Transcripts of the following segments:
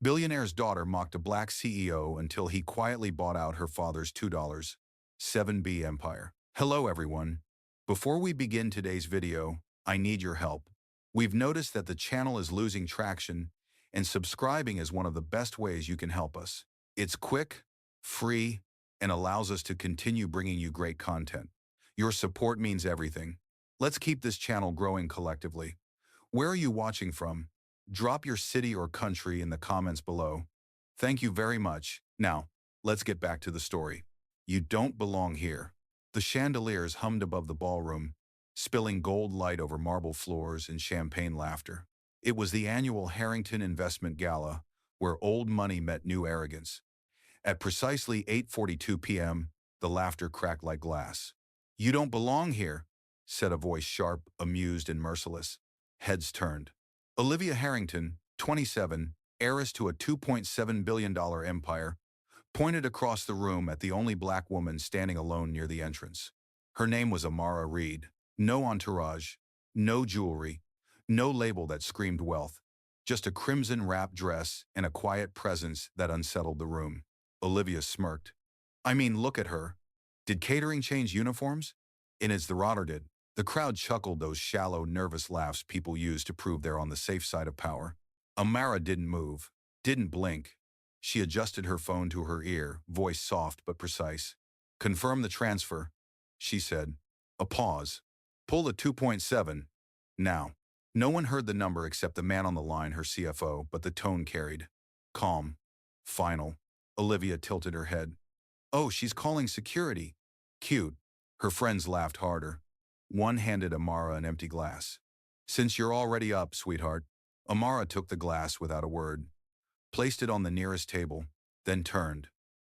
Billionaire's daughter mocked a black CEO until he quietly bought out her father's $2.7b empire. Hello everyone. Before we begin today's video, I need your help. We've noticed that the channel is losing traction, and subscribing is one of the best ways you can help us. It's quick, free, and allows us to continue bringing you great content. Your support means everything. Let's keep this channel growing collectively. Where are you watching from? Drop your city or country in the comments below. Thank you very much. Now, let's get back to the story. You don't belong here. The chandeliers hummed above the ballroom, spilling gold light over marble floors and champagne laughter. It was the annual Harrington Investment Gala, where old money met new arrogance. At precisely 8:42 p.m., the laughter cracked like glass. "You don't belong here," said a voice sharp, amused, and merciless. Heads turned. Olivia Harrington, 27, heiress to a $2.7 billion empire, pointed across the room at the only black woman standing alone near the entrance. Her name was Amara Reed. No entourage, no jewelry, no label that screamed wealth, just a crimson-wrapped dress and a quiet presence that unsettled the room. Olivia smirked. "I mean, look at her. Did catering change uniforms?" And it's the Rotter did. The crowd chuckled, those shallow, nervous laughs people use to prove they're on the safe side of power. Amara didn't move, didn't blink. She adjusted her phone to her ear, voice soft but precise. "Confirm the transfer," she said. A pause. "Pull the 2.7. Now." No one heard the number except the man on the line, her CFO, but the tone carried. Calm. Final. Olivia tilted her head. "Oh, she's calling security. Cute." Her friends laughed harder. One handed Amara an empty glass. "Since you're already up, sweetheart." Amara took the glass without a word, placed it on the nearest table, then turned.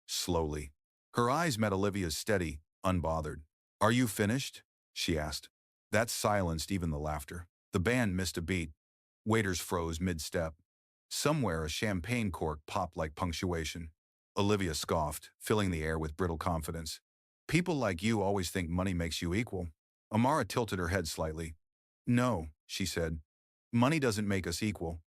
Slowly. Her eyes met Olivia's steady, unbothered. "Are you finished?" she asked. That silenced even the laughter. The band missed a beat. Waiters froze mid-step. Somewhere a champagne cork popped like punctuation. Olivia scoffed, filling the air with brittle confidence. "People like you always think money makes you equal." Amara tilted her head slightly. "No," she said. "Money doesn't make us equal.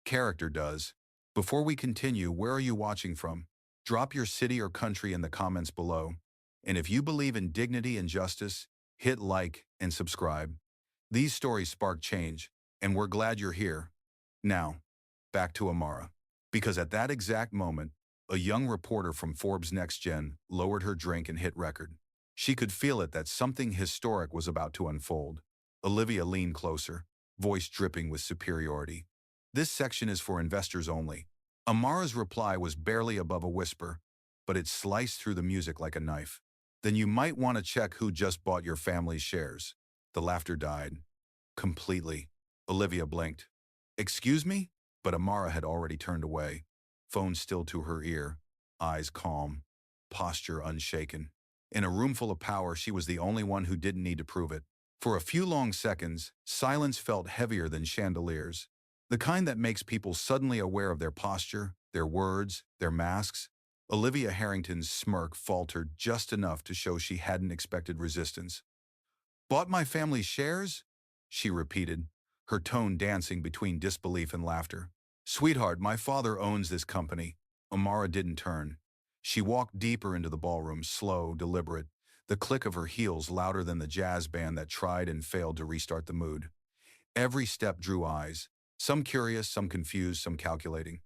Character does." Before we continue, where are you watching from? Drop your city or country in the comments below. And if you believe in dignity and justice, hit like and subscribe. These stories spark change, and we're glad you're here. Now, back to Amara. Because at that exact moment, a young reporter from Forbes Next Gen lowered her drink and hit record. She could feel it, that something historic was about to unfold. Olivia leaned closer, voice dripping with superiority. "This section is for investors only." Amara's reply was barely above a whisper, but it sliced through the music like a knife. "Then you might want to check who just bought your family's shares." The laughter died. Completely. Olivia blinked. "Excuse me?" But Amara had already turned away, phone still to her ear, eyes calm, posture unshaken. In a room full of power, she was the only one who didn't need to prove it. For a few long seconds, silence felt heavier than chandeliers. The kind that makes people suddenly aware of their posture, their words, their masks. Olivia Harrington's smirk faltered just enough to show she hadn't expected resistance. "Bought my family's shares?" she repeated, her tone dancing between disbelief and laughter. "Sweetheart, my father owns this company." Amara didn't turn. She walked deeper into the ballroom, slow, deliberate, the click of her heels louder than the jazz band that tried and failed to restart the mood. Every step drew eyes, some curious, some confused, some calculating.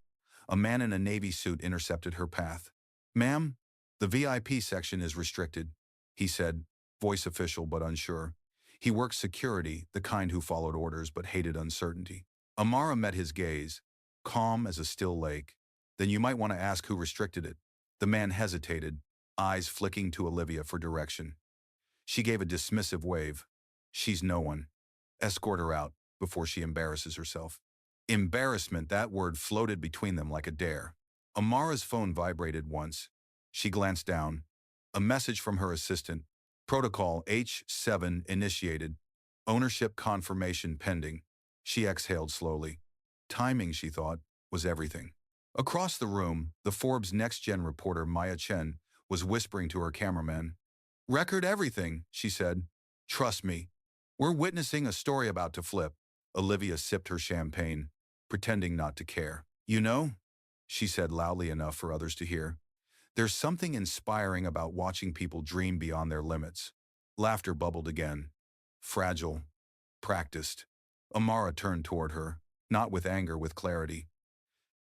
A man in a navy suit intercepted her path. "Ma'am, the VIP section is restricted," he said, voice official but unsure. He worked security, the kind who followed orders but hated uncertainty. Amara met his gaze, calm as a still lake. "Then you might want to ask who restricted it." The man hesitated, eyes flicking to Olivia for direction. She gave a dismissive wave. "She's no one. Escort her out before she embarrasses herself." Embarrassment, that word floated between them like a dare. Amara's phone vibrated once. She glanced down. A message from her assistant. "Protocol H7 initiated. Ownership confirmation pending." She exhaled slowly. Timing, she thought, was everything. Across the room, the Forbes Next Gen reporter Maya Chen was whispering to her cameraman. "Record everything," she said. "Trust me. We're witnessing a story about to flip." Olivia sipped her champagne, pretending not to care. "You know, she said loudly enough for others to hear. There's something inspiring about watching people dream beyond their limits. Laughter bubbled again. Fragile. Practiced. Amara turned toward her, not with anger, with clarity.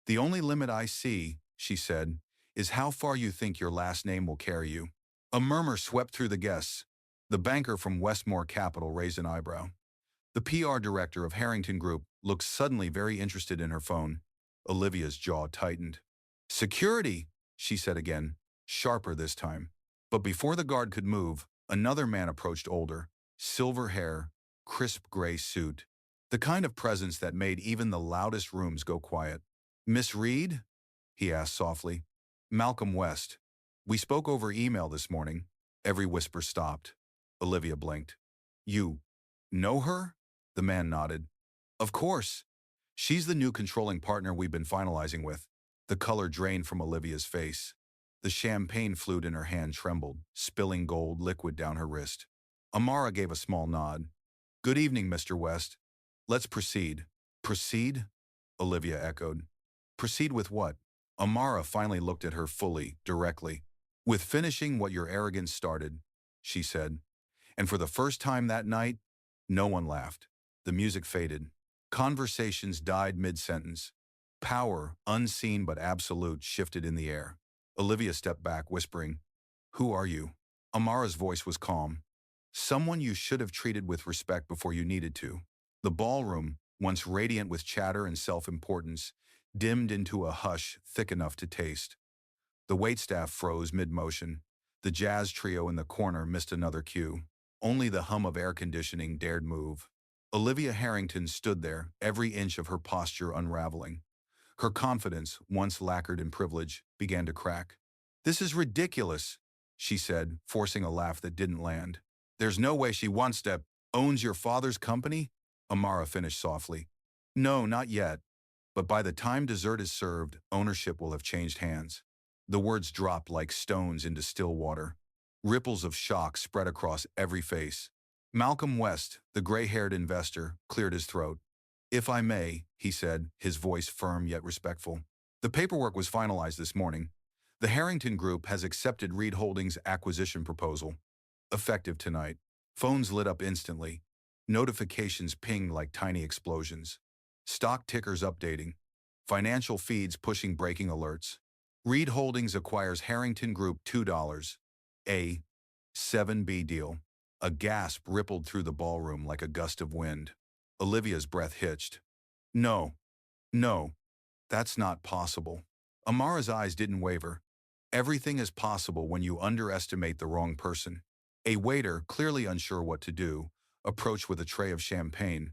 The only limit I see, she said, is how far you think your last name will carry you. A murmur swept through the guests. The banker from Westmore Capital raised an eyebrow. The PR director of Harrington Group looked suddenly very interested in her phone. Olivia's jaw tightened. Security, she said again, sharper this time. But before the guard could move, another man approached, older, silver hair, crisp gray suit. The kind of presence that made even the loudest rooms go quiet. Miss Reed? He asked softly. Malcolm West. We spoke over email this morning. Every whisper stopped. Olivia blinked. You know her? The man nodded. Of course. She's the new controlling partner we've been finalizing with. The color drained from Olivia's face. The champagne flute in her hand trembled, spilling gold liquid down her wrist. Amara gave a small nod. Good evening, Mr. West. Let's proceed. Proceed? Olivia echoed. Proceed with what? Amara finally looked at her fully, directly. With finishing what your arrogance started, she said. And for the first time that night, no one laughed. The music faded. Conversations died mid-sentence. Power, unseen but absolute, shifted in the air. Olivia stepped back, whispering, Who are you? Amara's voice was calm. Someone you should have treated with respect before you needed to. The ballroom, once radiant with chatter and self-importance, dimmed into a hush thick enough to taste. The waitstaff froze mid-motion. The jazz trio in the corner missed another cue. Only the hum of air conditioning dared move. Olivia Harrington stood there, every inch of her posture unraveling. Her confidence, once lacquered in privilege, began to crack. This is ridiculous, she said, forcing a laugh that didn't land. There's no way she wants to. Owns your father's company? Amara finished softly. No, not yet. But by the time dessert is served, ownership will have changed hands. The words dropped like stones into still water. Ripples of shock spread across every face. Malcolm West, the gray-haired investor, cleared his throat. If I may, he said, his voice firm yet respectful. The paperwork was finalized this morning. The Harrington Group has accepted Reed Holdings' acquisition proposal. Effective tonight. Phones lit up instantly. Notifications pinged like tiny explosions. Stock tickers updating. Financial feeds pushing breaking alerts. Reed Holdings acquires Harrington Group $2. A 7B deal. A gasp rippled through the ballroom like a gust of wind. Olivia's breath hitched. No, that's not possible. Amara's eyes didn't waver. Everything is possible when you underestimate the wrong person. A waiter, clearly unsure what to do, approached with a tray of champagne.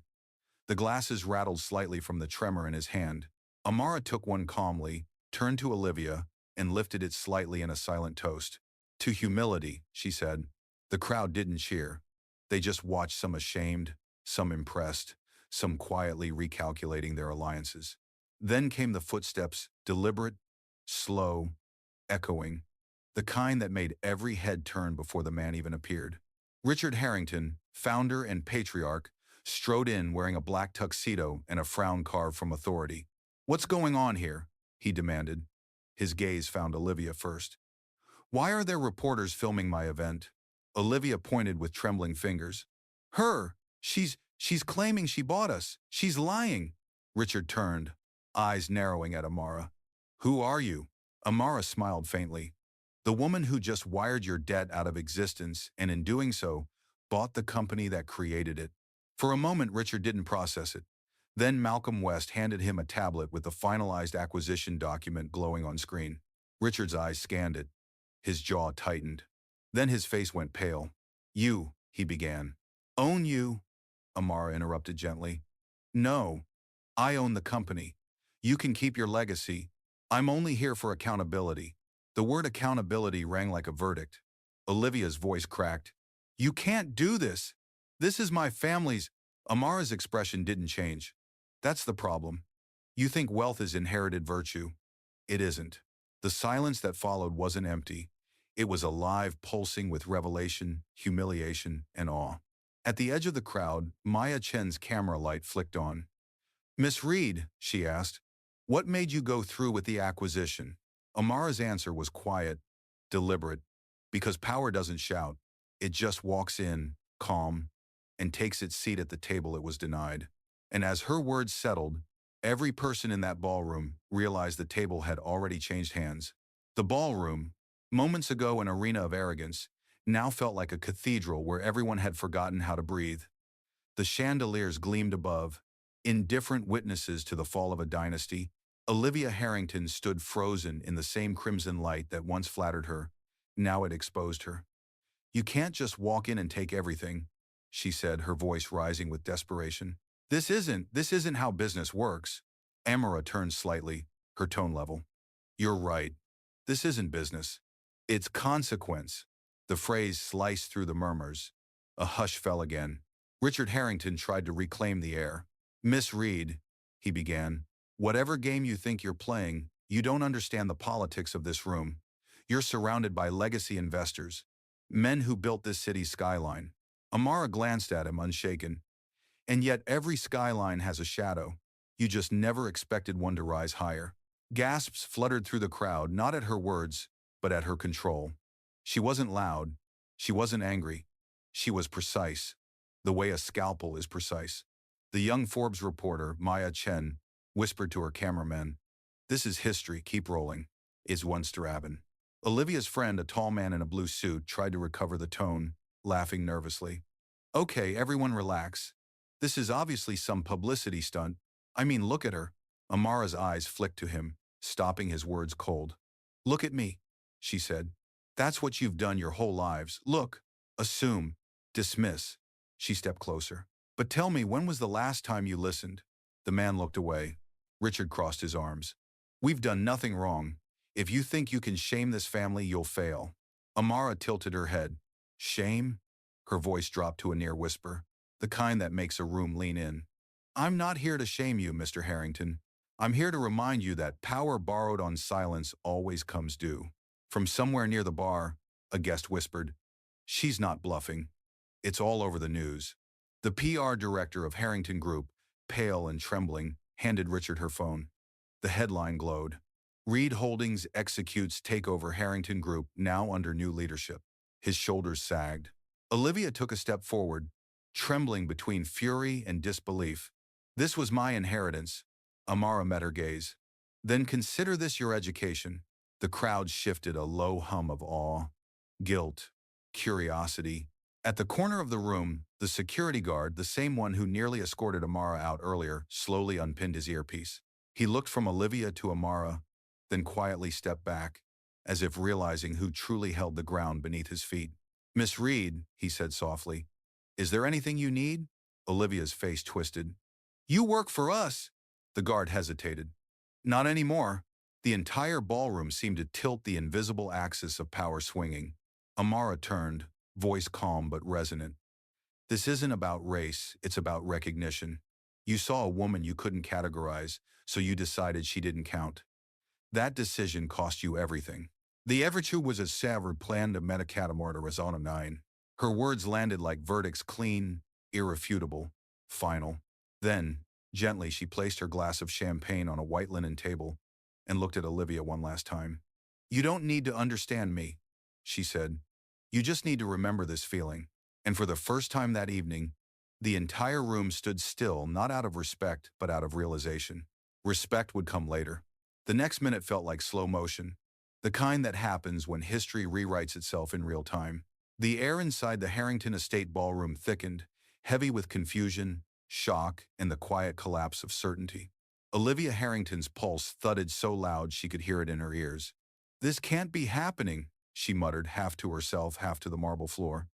The glasses rattled slightly from the tremor in his hand. Amara took one calmly, turned to Olivia, and lifted it slightly in a silent toast. To humility, she said. The crowd didn't cheer. They just watched, some ashamed, some impressed, some quietly recalculating their alliances. Then came the footsteps, deliberate, slow, echoing, the kind that made every head turn before the man even appeared. Richard Harrington, founder and patriarch, strode in wearing a black tuxedo and a frown carved from authority. What's going on here? He demanded. His gaze found Olivia first. Why are there reporters filming my event? Olivia pointed with trembling fingers. Her! She's claiming she bought us. She's lying. Richard turned, eyes narrowing at Amara. Who are you? Amara smiled faintly. The woman who just wired your debt out of existence and in doing so, bought the company that created it. For a moment, Richard didn't process it. Then Malcolm West handed him a tablet with the finalized acquisition document glowing on screen. Richard's eyes scanned it. His jaw tightened. Then his face went pale. You, he began. Own you? Amara interrupted gently. No, I own the company. You can keep your legacy. I'm only here for accountability. The word accountability rang like a verdict. Olivia's voice cracked. You can't do this. This is my family's. Amara's expression didn't change. That's the problem. You think wealth is inherited virtue. It isn't. The silence that followed wasn't empty. It was alive, pulsing with revelation, humiliation, and awe. At the edge of the crowd, Maya Chen's camera light flicked on. Miss Reed, she asked, What made you go through with the acquisition? Amara's answer was quiet, deliberate, because power doesn't shout. It just walks in, calm, and takes its seat at the table it was denied. And as her words settled, every person in that ballroom realized the table had already changed hands. The ballroom, moments ago an arena of arrogance, now felt like a cathedral where everyone had forgotten how to breathe. The chandeliers gleamed above, indifferent witnesses to the fall of a dynasty. Olivia Harrington stood frozen in the same crimson light that once flattered her. Now it exposed her. "You can't just walk in and take everything," she said, her voice rising with desperation. This isn't how business works." Amara turned slightly, her tone level. "You're right. This isn't business. It's consequence." The phrase sliced through the murmurs. A hush fell again. Richard Harrington tried to reclaim the air. "Miss Reed," he began, "whatever game you think you're playing, you don't understand the politics of this room. You're surrounded by legacy investors, men who built this city's skyline." Amara glanced at him, unshaken. "And yet every skyline has a shadow. You just never expected one to rise higher." Gasps fluttered through the crowd, not at her words, but at her control. She wasn't loud. She wasn't angry. She was precise, the way a scalpel is precise. The young Forbes reporter, Maya Chen, whispered to her cameraman, "This is history, keep rolling." Is once Strabon. Olivia's friend, a tall man in a blue suit, tried to recover the tone, laughing nervously. "Okay, everyone relax. This is obviously some publicity stunt. I mean, look at her." Amara's eyes flicked to him, stopping his words cold. "Look at me," she said. "That's what you've done your whole lives. Look, assume, dismiss." She stepped closer. "But tell me, when was the last time you listened?" The man looked away. Richard crossed his arms. "We've done nothing wrong. If you think you can shame this family, you'll fail." Amara tilted her head. "Shame?" Her voice dropped to a near whisper, the kind that makes a room lean in. "I'm not here to shame you, Mr. Harrington. I'm here to remind you that power borrowed on silence always comes due." From somewhere near the bar, a guest whispered, "She's not bluffing. It's all over the news." The PR director of Harrington Group, pale and trembling, handed Richard her phone. The headline glowed. "Reed Holdings executes takeover Harrington Group, now under new leadership." His shoulders sagged. Olivia took a step forward, trembling between fury and disbelief. "This was my inheritance." Amara met her gaze. "Then consider this your education." The crowd shifted, a low hum of awe, guilt, curiosity. At the corner of the room, the security guard, the same one who nearly escorted Amara out earlier, slowly unpinned his earpiece. He looked from Olivia to Amara, then quietly stepped back, as if realizing who truly held the ground beneath his feet. "Miss Reed," he said softly, "is there anything you need?" Olivia's face twisted. "You work for us." The guard hesitated. "Not anymore." The entire ballroom seemed to tilt, the invisible axis of power swinging. Amara turned, voice calm but resonant. "This isn't about race, it's about recognition. You saw a woman you couldn't categorize, so you decided she didn't count. That decision cost you everything." The Evertu was a savard plan to Metacatamor to Arizona 9. Her words landed like verdicts, clean, irrefutable, final. Then, gently, she placed her glass of champagne on a white linen table and looked at Olivia one last time. "You don't need to understand me," she said. "You just need to remember this feeling." And for the first time that evening, the entire room stood still, not out of respect, but out of realization. Respect would come later. The next minute felt like slow motion, the kind that happens when history rewrites itself in real time. The air inside the Harrington Estate ballroom thickened, heavy with confusion, shock, and the quiet collapse of certainty. Olivia Harrington's pulse thudded so loud she could hear it in her ears. "This can't be happening," she muttered, half to herself, half to the marble floor.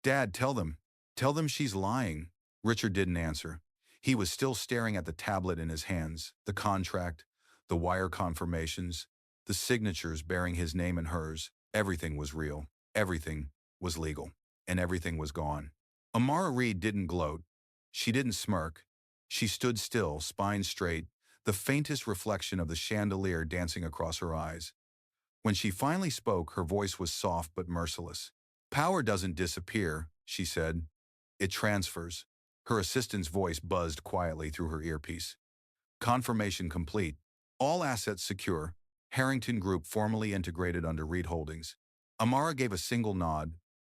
"Dad, tell them. Tell them she's lying." Richard didn't answer. He was still staring at the tablet in his hands, the contract, the wire confirmations, the signatures bearing his name and hers. Everything was real. Everything was legal. And everything was gone. Amara Reed didn't gloat. She didn't smirk. She stood still, spine straight, the faintest reflection of the chandelier dancing across her eyes. When she finally spoke, her voice was soft but merciless. "Power doesn't disappear," she said. "It transfers." Her assistant's voice buzzed quietly through her earpiece. "Confirmation complete." All assets secure. Harrington Group formally integrated under Reed Holdings. Amara gave a single nod,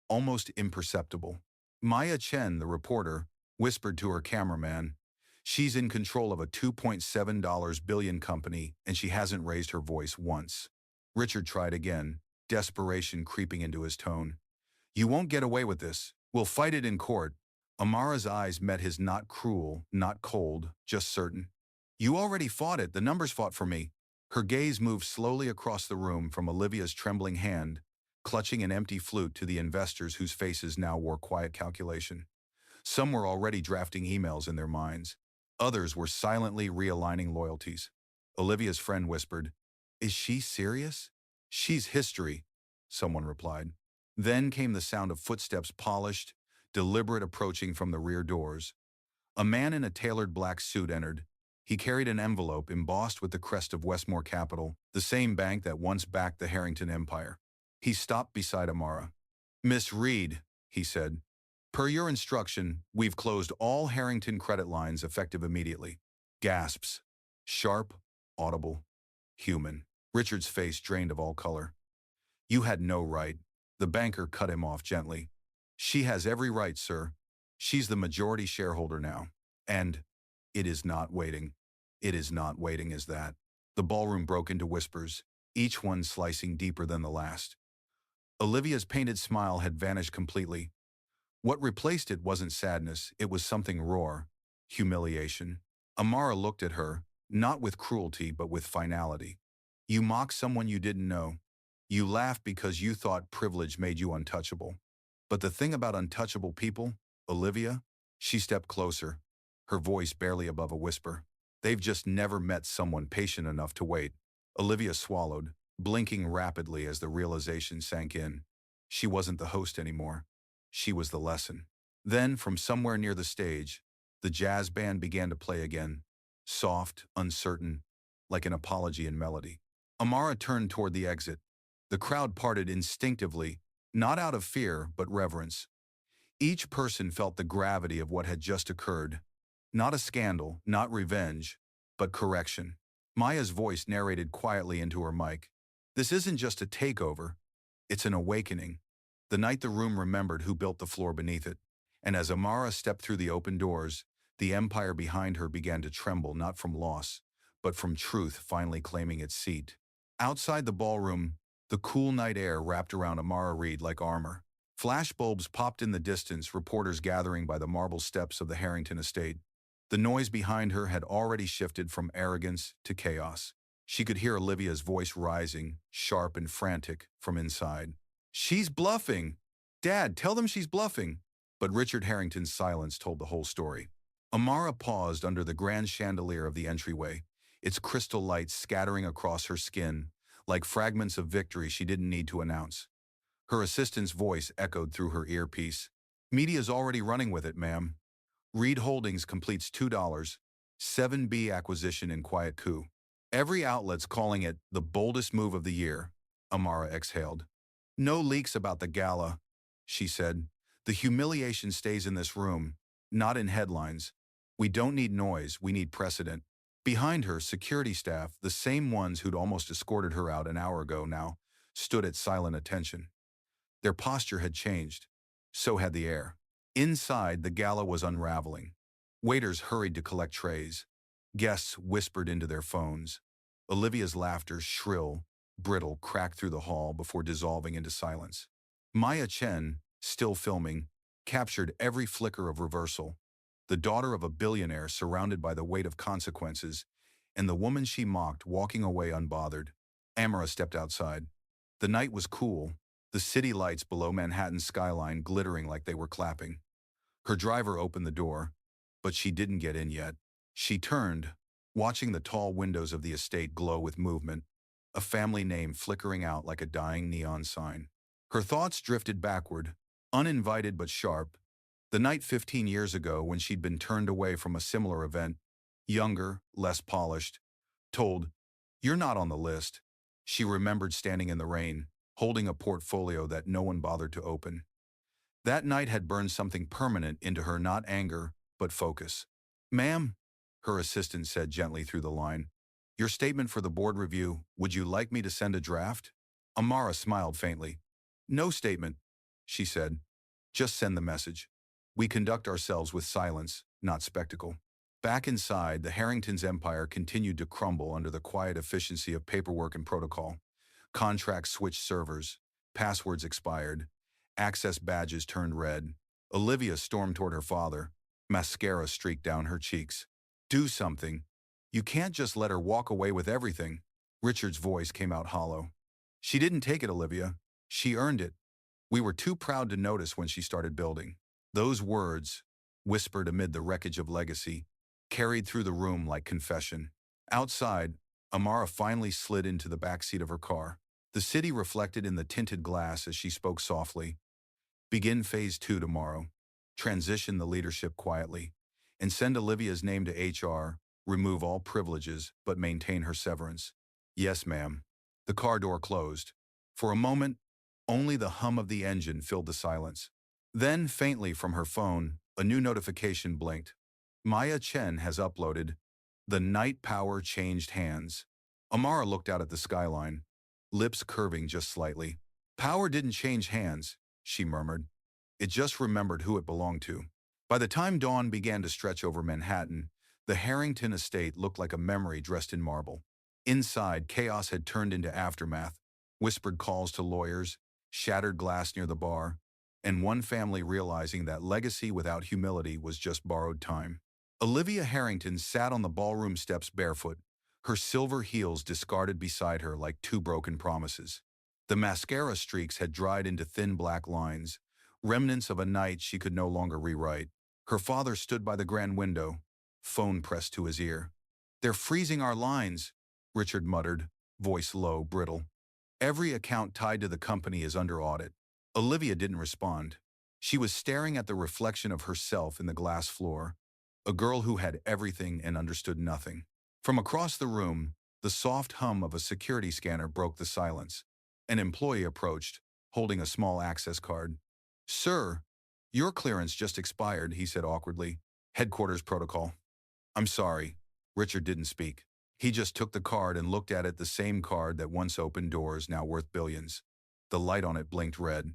almost imperceptible. Maya Chen, the reporter, whispered to her cameraman, "She's in control of a $2.7 billion company, and she hasn't raised her voice once." Richard tried again, desperation creeping into his tone. "You won't get away with this. We'll fight it in court." Amara's eyes met his, not cruel, not cold, just certain. "You already fought it. The numbers fought for me." Her gaze moved slowly across the room from Olivia's trembling hand, clutching an empty flute, to the investors whose faces now wore quiet calculation. Some were already drafting emails in their minds. Others were silently realigning loyalties. Olivia's friend whispered, "Is she serious?" "She's history," someone replied. Then came the sound of footsteps, polished, deliberate, approaching from the rear doors. A man in a tailored black suit entered. He carried an envelope embossed with the crest of Westmore Capital, the same bank that once backed the Harrington Empire. He stopped beside Amara. "Miss Reed," he said, "per your instruction, we've closed all Harrington credit lines effective immediately." Gasps. Sharp, audible, human. Richard's face drained of all color. "You had no right." The banker cut him off gently. "She has every right, sir. She's the majority shareholder now. And it is not waiting. It is not waiting, is that?" The ballroom broke into whispers, each one slicing deeper than the last. Olivia's painted smile had vanished completely. What replaced it wasn't sadness, it was something raw, humiliation. Amara looked at her, not with cruelty but with finality. "You mock someone you didn't know. You laugh because you thought privilege made you untouchable. But the thing about untouchable people, Olivia," she stepped closer, her voice barely above a whisper, "they've just never met someone patient enough to wait." Olivia swallowed, blinking rapidly as the realization sank in. She wasn't the host anymore. She was the lesson. Then, from somewhere near the stage, the jazz band began to play again, soft, uncertain, like an apology in melody. Amara turned toward the exit. The crowd parted instinctively, not out of fear but reverence. Each person felt the gravity of what had just occurred. Not a scandal, not revenge, but correction. Maya's voice narrated quietly into her mic. "This isn't just a takeover, it's an awakening." The night the room remembered who built the floor beneath it, and as Amara stepped through the open doors, the empire behind her began to tremble, not from loss, but from truth finally claiming its seat. Outside the ballroom, the cool night air wrapped around Amara Reed like armor. Flashbulbs popped in the distance, reporters gathering by the marble steps of the Harrington estate. The noise behind her had already shifted from arrogance to chaos. She could hear Olivia's voice rising, sharp and frantic, from inside. "She's bluffing! Dad, tell them she's bluffing!" But Richard Harrington's silence told the whole story. Amara paused under the grand chandelier of the entryway, its crystal light scattering across her skin, like fragments of victory she didn't need to announce. Her assistant's voice echoed through her earpiece. "Media's already running with it, ma'am. Reed Holdings completes $2, 7B acquisition in quiet coup. Every outlet's calling it the boldest move of the year." Amara exhaled. "No leaks about the gala," she said. "The humiliation stays in this room, not in headlines. We don't need noise, we need precedent." Behind her, security staff, the same ones who'd almost escorted her out an hour ago now, stood at silent attention. Their posture had changed. So had the air. Inside, the gala was unraveling. Waiters hurried to collect trays. Guests whispered into their phones. Olivia's laughter, shrill, brittle, cracked through the hall before dissolving into silence. Maya Chen, still filming, captured every flicker of reversal. The daughter of a billionaire surrounded by the weight of consequences, and the woman she mocked walking away unbothered. Amara stepped outside. The night was cool, the city lights below Manhattan's skyline glittering like they were clapping. Her driver opened the door, but she didn't get in yet. She turned, watching the tall windows of the estate glow with movement, a family name flickering out like a dying neon sign. Her thoughts drifted backward, uninvited but sharp. The night 15 years ago when she'd been turned away from a similar event, younger, less polished, told, "You're not on the list." She remembered standing in the rain, holding a portfolio that no one bothered to open. That night had burned something permanent into her, not anger, but focus. "Ma'am," her assistant said gently through the line, Your statement for the board review, would you like me to send a draft? Amara smiled faintly. No statement, she said. Just send the message. We conduct ourselves with silence, not spectacle. Back inside, the Harrington's empire continued to crumble under the quiet efficiency of paperwork and protocol. Contracts switched servers, passwords expired, access badges turned red. Olivia stormed toward her father, mascara streaked down her cheeks. Do something. You can't just let her walk away with everything. Richard's voice came out hollow. She didn't take it, Olivia. She earned it. We were too proud to notice when she started building. Those words, whispered amid the wreckage of legacy, carried through the room like confession. Outside, Amara finally slid into the back seat of her car. The city reflected in the tinted glass as she spoke softly. Begin phase 2 tomorrow. Transition the leadership quietly. And send Olivia's name to HR. Remove all privileges, but maintain her severance. Yes, ma'am. The car door closed. For a moment, only the hum of the engine filled the silence. Then, faintly from her phone, a new notification blinked. Maya Chen has uploaded. The night power changed hands. Amara looked out at the skyline, lips curving just slightly. Power didn't change hands, she murmured. It just remembered who it belonged to. By the time dawn began to stretch over Manhattan, the Harrington estate looked like a memory dressed in marble. Inside, chaos had turned into aftermath, whispered calls to lawyers, shattered glass near the bar, and one family realizing that legacy without humility was just borrowed time. Olivia Harrington sat on the ballroom steps barefoot, her silver heels discarded beside her like two broken promises. The mascara streaks had dried into thin black lines, remnants of a night she could no longer rewrite. Her father stood by the grand window, phone pressed to his ear. They're freezing our lines, Richard muttered, voice low, brittle. Every account tied to the company is under audit. Olivia didn't respond. She was staring at the reflection of herself in the glass floor, a girl who had everything and understood nothing. From across the room, the soft hum of a security scanner broke the silence. An employee approached, holding a small access card. Sir, your clearance just expired, he said awkwardly. Headquarters protocol. I'm sorry. Richard didn't speak. He just took the card and looked at it, the same card that once opened doors, now worth billions. The light on it blinked red.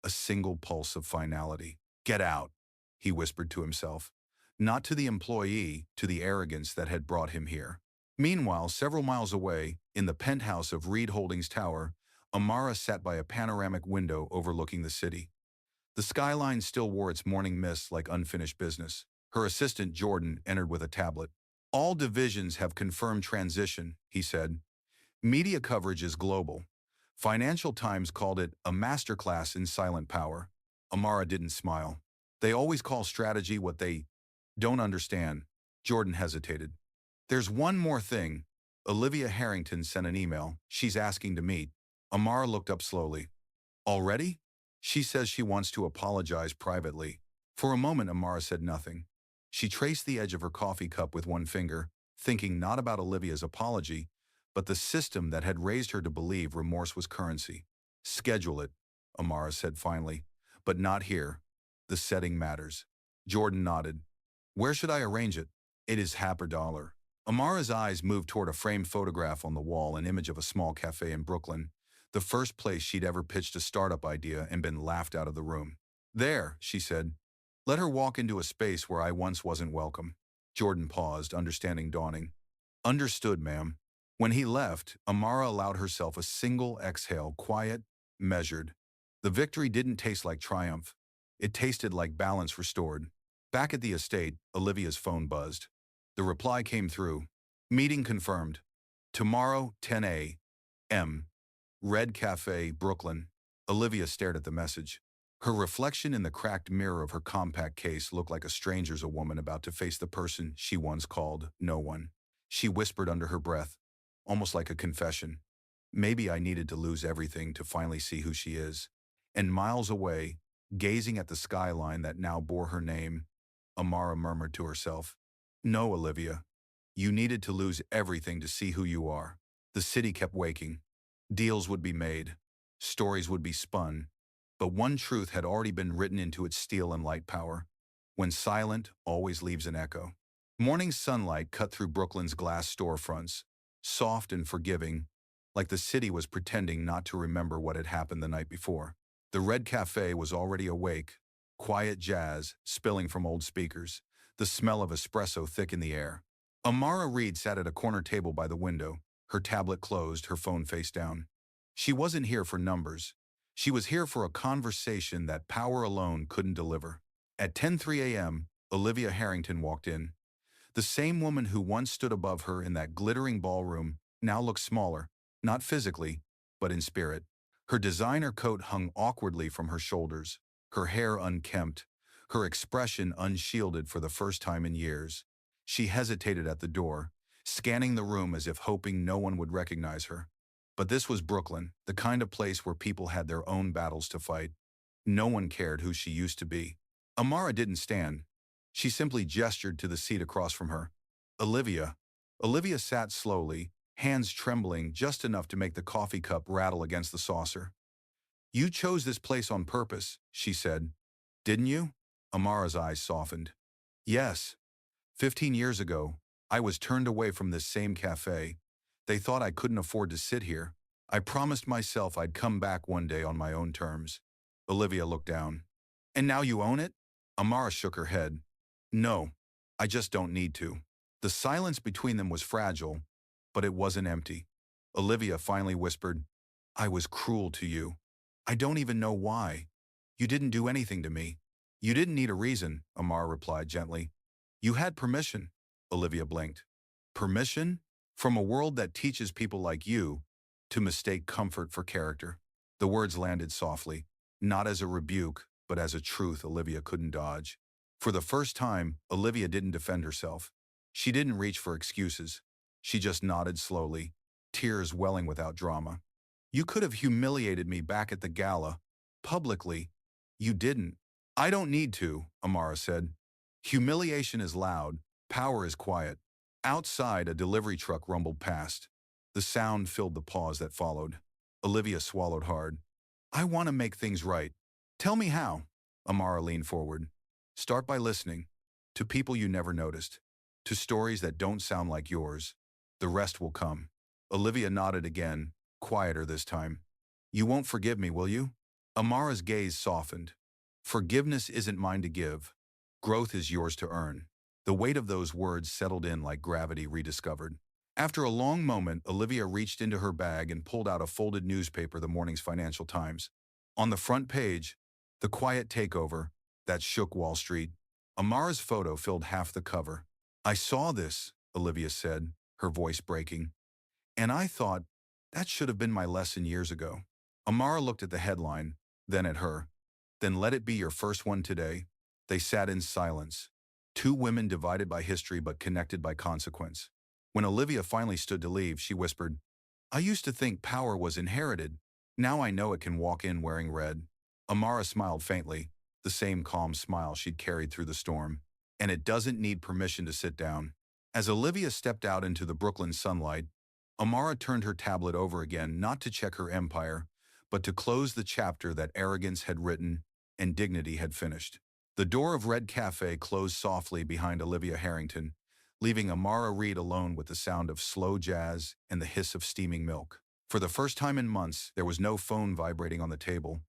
A single pulse of finality. Get out, he whispered to himself. Not to the employee, to the arrogance that had brought him here. Meanwhile, several miles away, in the penthouse of Reed Holdings Tower, Amara sat by a panoramic window overlooking the city. The skyline still wore its morning mist like unfinished business. Her assistant, Jordan, entered with a tablet. All divisions have confirmed transition, he said. Media coverage is global. Financial Times called it a masterclass in silent power. Amara didn't smile. They always call strategy what they don't understand. Jordan hesitated. There's one more thing. Olivia Harrington sent an email. She's asking to meet. Amara looked up slowly. Already? She says she wants to apologize privately. For a moment, Amara said nothing. She traced the edge of her coffee cup with one finger, thinking not about Olivia's apology, but the system that had raised her to believe remorse was currency. Schedule it, Amara said finally. But not here. The setting matters. Jordan nodded. Where should I arrange it? It is $50. Amara's eyes moved toward a framed photograph on the wall, an image of a small cafe in Brooklyn, the first place she'd ever pitched a startup idea and been laughed out of the room. There, she said. Let her walk into a space where I once wasn't welcome. Jordan paused, understanding dawning. Understood, ma'am. When he left, Amara allowed herself a single exhale, quiet, measured. The victory didn't taste like triumph. It tasted like balance restored. Back at the estate, Olivia's phone buzzed. The reply came through. Meeting confirmed. Tomorrow, 10 a.m. Red Cafe, Brooklyn. Olivia stared at the message. Her reflection in the cracked mirror of her compact case looked like a stranger's, a woman about to face the person she once called no one. She whispered under her breath, almost like a confession. Maybe I needed to lose everything to finally see who she is. And miles away, gazing at the skyline that now bore her name, Amara murmured to herself, No, Olivia. You needed to lose everything to see who you are. The city kept waking. Deals would be made. Stories would be spun. But one truth had already been written into its steel and light power. When silent, always leaves an echo. Morning sunlight cut through Brooklyn's glass storefronts, soft and forgiving, like the city was pretending not to remember what had happened the night before. The Red Cafe was already awake, quiet jazz spilling from old speakers, the smell of espresso thick in the air. Amara Reed sat at a corner table by the window, her tablet closed, her phone face down. She wasn't here for numbers. She was here for a conversation that power alone couldn't deliver. At 10:03 a.m., Olivia Harrington walked in. The same woman who once stood above her in that glittering ballroom now looked smaller, not physically, but in spirit. Her designer coat hung awkwardly from her shoulders, her hair unkempt, her expression unshielded for the first time in years. She hesitated at the door, scanning the room as if hoping no one would recognize her. But this was Brooklyn, the kind of place where people had their own battles to fight. No one cared who she used to be. Amara didn't stand. She simply gestured to the seat across from her. Olivia. Olivia sat slowly, hands trembling just enough to make the coffee cup rattle against the saucer. You chose this place on purpose, she said. Didn't you? Amara's eyes softened. Yes. 15 years ago, I was turned away from this same cafe. They thought I couldn't afford to sit here. I promised myself I'd come back one day on my own terms. Olivia looked down. And now you own it? Amara shook her head. No, I just don't need to. The silence between them was fragile, but it wasn't empty. Olivia finally whispered, I was cruel to you. I don't even know why. You didn't do anything to me. You didn't need a reason, Amara replied gently. You had permission, Olivia blinked. Permission? From a world that teaches people like you to mistake comfort for character. The words landed softly, not as a rebuke, but as a truth Olivia couldn't dodge. For the first time, Olivia didn't defend herself. She didn't reach for excuses. She just nodded slowly, tears welling without drama. You could have humiliated me back at the gala, publicly. You didn't. I don't need to, Amara said. Humiliation is loud, power is quiet. Outside, a delivery truck rumbled past. The sound filled the pause that followed. Olivia swallowed hard. I want to make things right. Tell me how. Amara leaned forward. Start by listening. To people you never noticed. To stories that don't sound like yours. The rest will come. Olivia nodded again, quieter this time. You won't forgive me, will you? Amara's gaze softened. Forgiveness isn't mine to give. Growth is yours to earn. The weight of those words settled in like gravity rediscovered. After a long moment, Olivia reached into her bag and pulled out a folded newspaper, the morning's Financial Times. On the front page, the quiet takeover that shook Wall Street. Amara's photo filled half the cover. I saw this, Olivia said, her voice breaking. And I thought, that should have been my lesson years ago. Amara looked at the headline, then at her. Then let it be your first one today. They sat in silence. Two women divided by history but connected by consequence. When Olivia finally stood to leave, she whispered, I used to think power was inherited. Now I know it can walk in wearing red. Amara smiled faintly, the same calm smile she'd carried through the storm. And it doesn't need permission to sit down. As Olivia stepped out into the Brooklyn sunlight, Amara turned her tablet over again, not to check her empire, but to close the chapter that arrogance had written and dignity had finished. The door of Red Cafe closed softly behind Olivia Harrington, leaving Amara Reed alone with the sound of slow jazz and the hiss of steaming milk. For the first time in months, there was no phone vibrating on the table,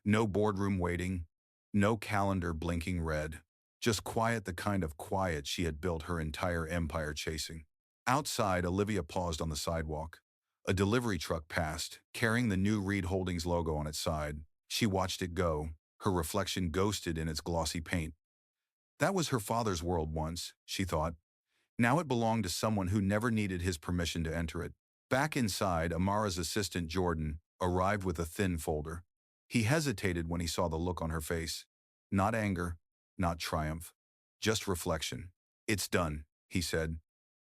no boardroom waiting, no calendar blinking red. Just quiet, the kind of quiet she had built her entire empire chasing. Outside, Olivia paused on the sidewalk. A delivery truck passed, carrying the new Reed Holdings logo on its side. She watched it go, her reflection ghosted in its glossy paint. That was her father's world once, she thought. Now it belonged to someone who never needed his permission to enter it. Back inside, Amara's assistant Jordan arrived with a thin folder. He hesitated when he saw the look on her face. Not anger, not triumph, just reflection. It's done, he said.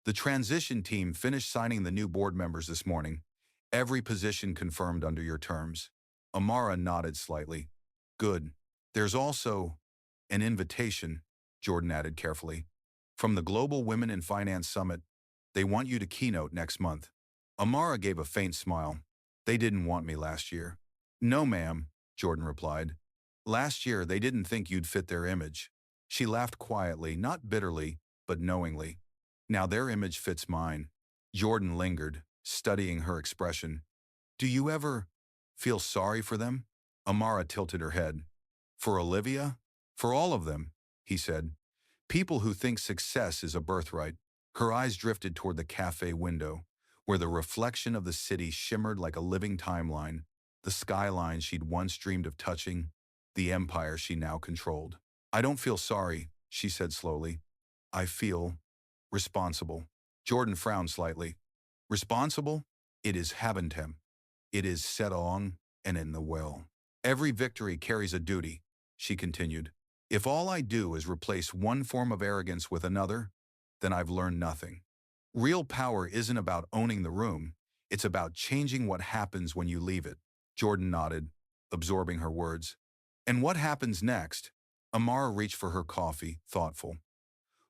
The transition team finished signing the new board members this morning. Every position confirmed under your terms. Amara nodded slightly. Good. There's also an invitation, Jordan added carefully. From the Global Women in Finance Summit. They want you to keynote next month. Amara gave a faint smile. They didn't want me last year. No, ma'am, Jordan replied. Last year, they didn't think you'd fit their image. She laughed quietly, not bitterly, but knowingly. Now their image fits mine. Jordan lingered, studying her expression. Do you ever feel sorry for them? Amara tilted her head. For Olivia? For all of them, he said. People who think success is a birthright. Her eyes drifted toward the cafe window, where the reflection of the city shimmered like a living timeline, the skyline she'd once dreamed of touching, the empire she now controlled. I don't feel sorry, she said slowly. I feel responsible. Jordan frowned slightly. Responsible? It is Habentem. It is set on and in the will. Every victory carries a duty, she continued. If all I do is replace one form of arrogance with another, then I've learned nothing. Real power isn't about owning the room, it's about changing what happens when you leave it. Jordan nodded, absorbing her words. And what happens next? Amara reached for her coffee, thoughtful.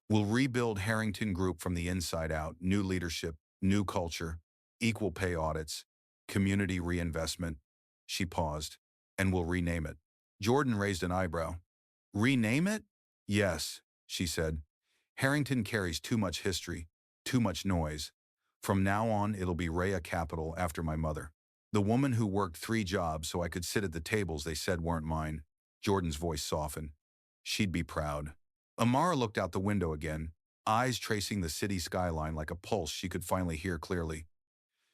We'll rebuild Harrington Group from the inside out, new leadership, new culture, equal pay audits, community reinvestment. She paused. And we'll rename it. Jordan raised an eyebrow. Rename it? Yes, she said. Harrington carries too much history, too much noise. From now on, it'll be Rhea Capital after my mother. The woman who worked 3 jobs so I could sit at the tables they said weren't mine. Jordan's voice softened. She'd be proud. Amara looked out the window again, eyes tracing the city skyline like a pulse she could finally hear clearly.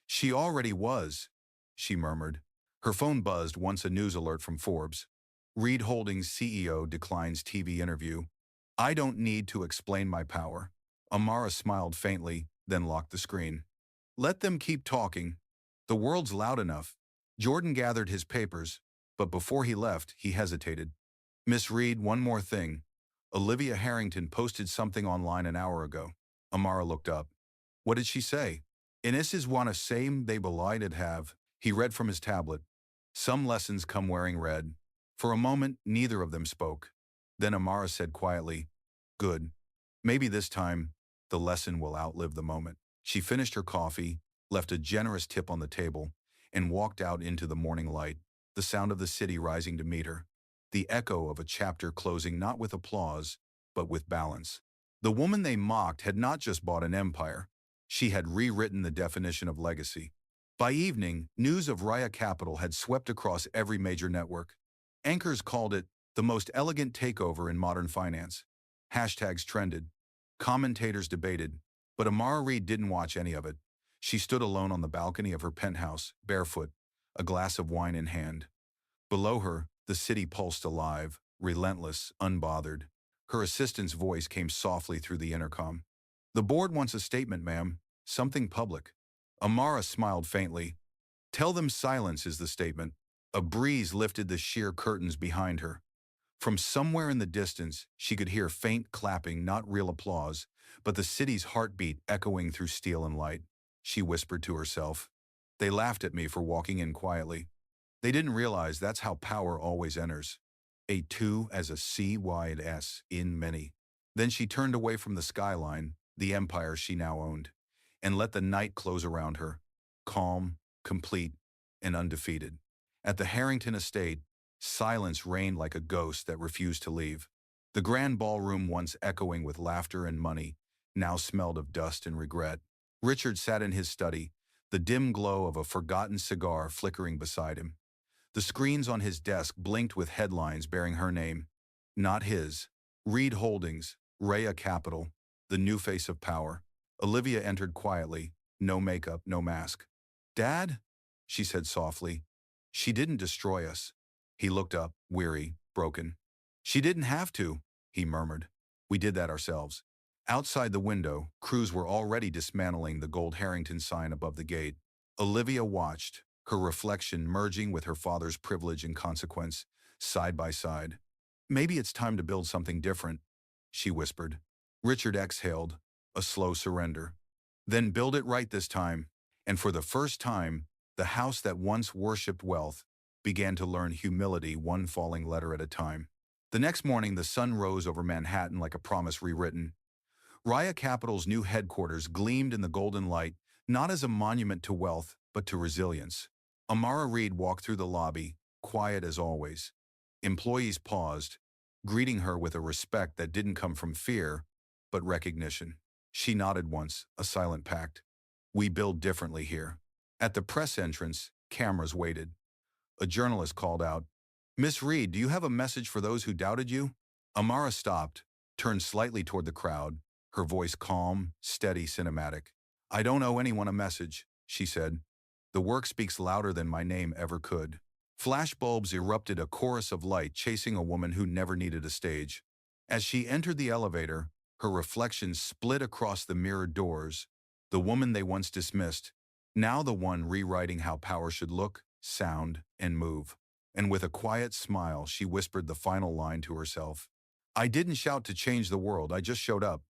She already was, she murmured. Her phone buzzed once a news alert from Forbes. Reed Holdings CEO declines TV interview. I don't need to explain my power. Amara smiled faintly, then locked the screen. Let them keep talking. The world's loud enough. Jordan gathered his papers, but before he left, he hesitated. Miss Reed, one more thing. Olivia Harrington posted something online an hour ago. Amara looked up. What did she say? Inesses wanna same they belighted have. He read from his tablet. Some lessons come wearing red. For a moment, neither of them spoke. Then Amara said quietly, Good. Maybe this time, the lesson will outlive the moment. She finished her coffee, left a generous tip on the table, and walked out into the morning light, the sound of the city rising to meet her, the echo of a chapter closing not with applause, but with balance. The woman they mocked had not just bought an empire. She had rewritten the definition of legacy. By evening, news of Raya Capital had swept across every major network. Anchors called it the most elegant takeover in modern finance. Hashtags trended. Commentators debated. But Amara Reed didn't watch any of it. She stood alone on the balcony of her penthouse, barefoot, a glass of wine in hand. Below her, the city pulsed alive, relentless, unbothered. Her assistant's voice came softly through the intercom. The board wants a statement, ma'am. Something public. Amara smiled faintly. Tell them silence is the statement. A breeze lifted the sheer curtains behind her. From somewhere in the distance, she could hear faint clapping, not real applause, but the city's heartbeat echoing through steel and light. She whispered to herself. They laughed at me for walking in quietly. They didn't realize that's how power always enters. A 2 as a C wide S in many. Then she turned away from the skyline, the empire she now owned, and let the night close around her, calm, complete, and undefeated. At the Harrington estate, silence reigned like a ghost that refused to leave. The grand ballroom, once echoing with laughter and money, now smelled of dust and regret. Richard sat in his study, the dim glow of a forgotten cigar flickering beside him. The screens on his desk blinked with headlines bearing her name. Not his. Reed Holdings, Rhea Capital, the new face of power. Olivia entered quietly, no makeup, no mask. Dad? She said softly. She didn't destroy us. He looked up, weary, broken. She didn't have to, he murmured. We did that ourselves. Outside the window, crews were already dismantling the gold Harrington sign above the gate. Olivia watched, her reflection merging with her father's privilege and consequence, side by side. Maybe it's time to build something different, she whispered. Richard exhaled, a slow surrender. Then build it right this time. And for the first time, the house that once worshipped wealth began to learn humility, one falling letter at a time. The next morning, the sun rose over Manhattan like a promise rewritten. Raya Capital's new headquarters gleamed in the golden light, not as a monument to wealth, but to resilience. Amara Reed walked through the lobby, quiet as always. Employees paused, greeting her with a respect that didn't come from fear, but recognition. She nodded once, a silent pact. We build differently here. At the press entrance, cameras waited. A journalist called out, Miss Reed, do you have a message for those who doubted you? Amara stopped, turned slightly toward the crowd, her voice calm, steady, cinematic. I don't owe anyone a message, she said. The work speaks louder than my name ever could. Flashbulbs erupted, a chorus of light chasing a woman who never needed a stage. As she entered the elevator, her reflection split across the mirrored doors. The woman they once dismissed, now the one rewriting how power should look, sound, and move. And with a quiet smile, she whispered the final line to herself. I didn't shout to change the world, I just showed up.